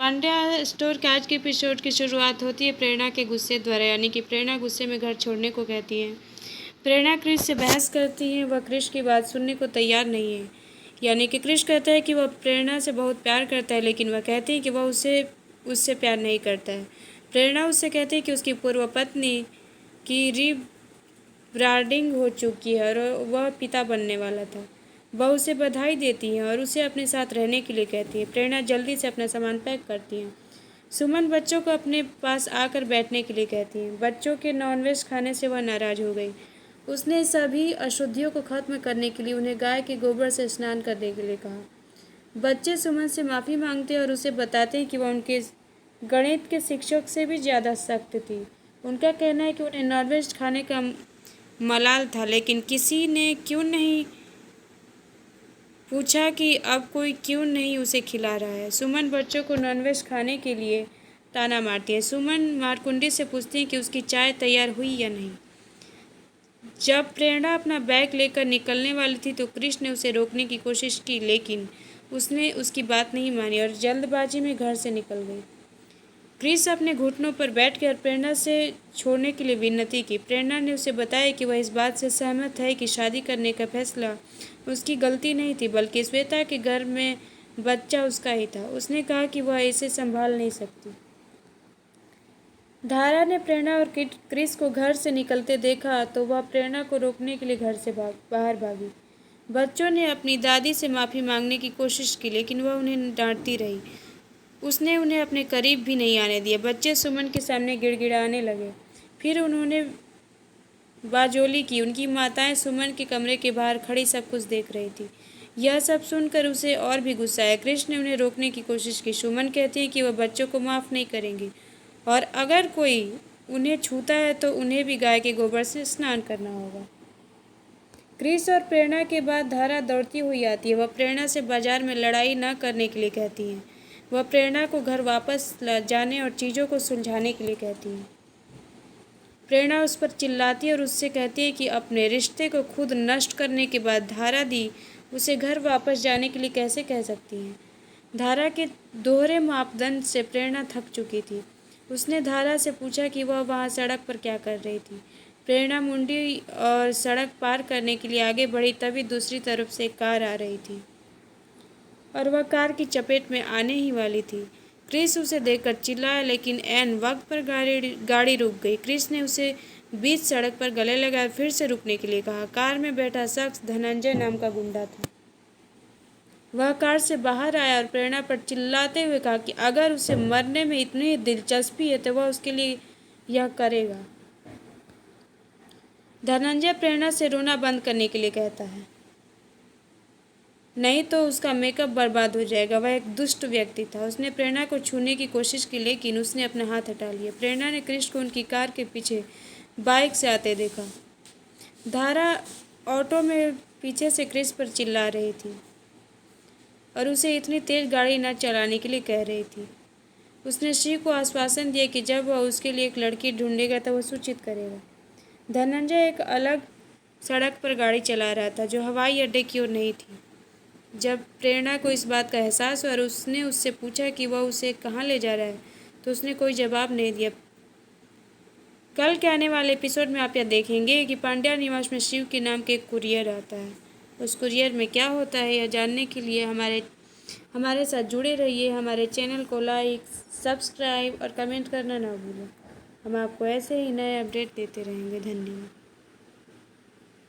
Pandya store के आज के एपिसोड की शुरुआत होती है प्रेरणा के गुस्से द्वारा, यानी कि प्रेरणा गुस्से में घर छोड़ने को कहती है। प्रेरणा क्रिश से बहस करती है, वह क्रिश की बात सुनने को तैयार नहीं है। यानी कि क्रिश कहता है कि वह प्रेरणा से बहुत प्यार करता है, लेकिन वह कहती है कि वह उससे प्यार नहीं करता है। प्रेरणा उससे कहती है कि उसकी पूर्व पत्नी की रीब्रांडिंग हो चुकी है और वह पिता बनने वाला था। वह उसे बधाई देती है और उसे अपने साथ रहने के लिए कहती है। प्रेरणा जल्दी से अपना सामान पैक करती है। सुमन बच्चों को अपने पास आकर बैठने के लिए कहती है। बच्चों के नॉनवेज खाने से वह नाराज हो गई। उसने सभी अशुद्धियों को खत्म करने के लिए उन्हें गाय के गोबर से स्नान करने के लिए कहा। बच्चे सुमन से माफ़ी मांगते हैं और उसे बताते हैं कि वह उनके गणित के शिक्षक से भी ज़्यादा सख्त थी। उनका कहना है कि उन्हें नॉनवेज खाने का मलाल था, लेकिन किसी ने क्यों नहीं पूछा कि अब कोई क्यों नहीं उसे खिला रहा है। सुमन बच्चों को नॉनवेज खाने के लिए ताना मारती है। सुमन मारकुंडी से पूछती है कि उसकी चाय तैयार हुई या नहीं। जब प्रेरणा अपना बैग लेकर निकलने वाली थी तो कृष्ण ने उसे रोकने की कोशिश की, लेकिन उसने उसकी बात नहीं मानी और जल्दबाजी में घर से निकल गई। क्रिस अपने घुटनों पर बैठकर प्रेरणा से छोड़ने के लिए विनती की। प्रेरणा ने उसे बताया कि वह इस बात से सहमत है कि शादी करने का फैसला उसकी गलती नहीं थी, बल्कि श्वेता के घर में बच्चा उसका ही था। उसने कहा कि वह इसे संभाल नहीं सकती। धारा ने प्रेरणा और क्रिस को घर से निकलते देखा तो वह प्रेरणा को रोकने के लिए घर से बाहर भागी। बच्चों ने अपनी दादी से माफ़ी मांगने की कोशिश की, लेकिन वह उन्हें डांटती रही। उसने उन्हें अपने करीब भी नहीं आने दिया। बच्चे सुमन के सामने गिड़गिड़ाने लगे। फिर उन्होंने बाजोली की। उनकी माताएं सुमन के कमरे के बाहर खड़ी सब कुछ देख रही थी। यह सब सुनकर उसे और भी गुस्सा आया। कृष्ण ने उन्हें रोकने की कोशिश की। सुमन कहती है कि वह बच्चों को माफ़ नहीं करेंगी और अगर कोई उन्हें छूता है तो उन्हें भी गाय के गोबर से स्नान करना होगा। क्रिस और प्रेरणा के बाद धारा दौड़ती हुई आती है। वह प्रेरणा से बाजार में लड़ाई न करने के लिए कहती हैं। वह प्रेरणा को घर वापस जाने और चीज़ों को सुलझाने के लिए कहती है। प्रेरणा उस पर चिल्लाती है और उससे कहती है कि अपने रिश्ते को खुद नष्ट करने के बाद धारा दी उसे घर वापस जाने के लिए कैसे कह सकती हैं। धारा के दोहरे मापदंड से प्रेरणा थक चुकी थी। उसने धारा से पूछा कि वह वहाँ सड़क पर क्या कर रही थी। प्रेरणा मुंडी और सड़क पार करने के लिए आगे बढ़ी, तभी दूसरी तरफ से एक कार आ रही थी और वह कार की चपेट में आने ही वाली थी। क्रिस उसे देखकर चिल्लाया, लेकिन ऐन वक्त पर गाड़ी रुक गई। क्रिस ने उसे बीच सड़क पर गले लगाए फिर से रुकने के लिए कहा। कार में बैठा शख्स धनंजय नाम का गुंडा था। वह कार से बाहर आया और प्रेरणा पर चिल्लाते हुए कहा कि अगर उसे मरने में इतनी दिलचस्पी है तो वह उसके लिए यह करेगा। धनंजय प्रेरणा से रोना बंद करने के लिए कहता है, नहीं तो उसका मेकअप बर्बाद हो जाएगा। वह एक दुष्ट व्यक्ति था। उसने प्रेरणा को छूने की कोशिश की, लेकिन उसने अपना हाथ हटा लिया। प्रेरणा ने कृष्ण को उनकी कार के पीछे बाइक से आते देखा। धारा ऑटो में पीछे से कृष्ण पर चिल्ला रही थी और उसे इतनी तेज गाड़ी न चलाने के लिए कह रही थी। उसने शिव को आश्वासन दिया कि जब वह उसके लिए एक लड़की ढूंढेगा तो वह सूचित करेगा। धनंजय एक अलग सड़क पर गाड़ी चला रहा था जो हवाई अड्डे की ओर नहीं थी। जब प्रेरणा को इस बात का एहसास हुआ और उसने उससे पूछा कि वह उसे कहाँ ले जा रहा है तो उसने कोई जवाब नहीं दिया। कल के आने वाले एपिसोड में आप यह देखेंगे कि पांड्या निवास में शिव के नाम के एक कुरियर आता है। उस कुरियर में क्या होता है यह जानने के लिए हमारे साथ जुड़े रहिए। हमारे चैनल को लाइक, सब्सक्राइब और कमेंट करना ना भूलें। हम आपको ऐसे ही नए अपडेट देते रहेंगे। धन्यवाद।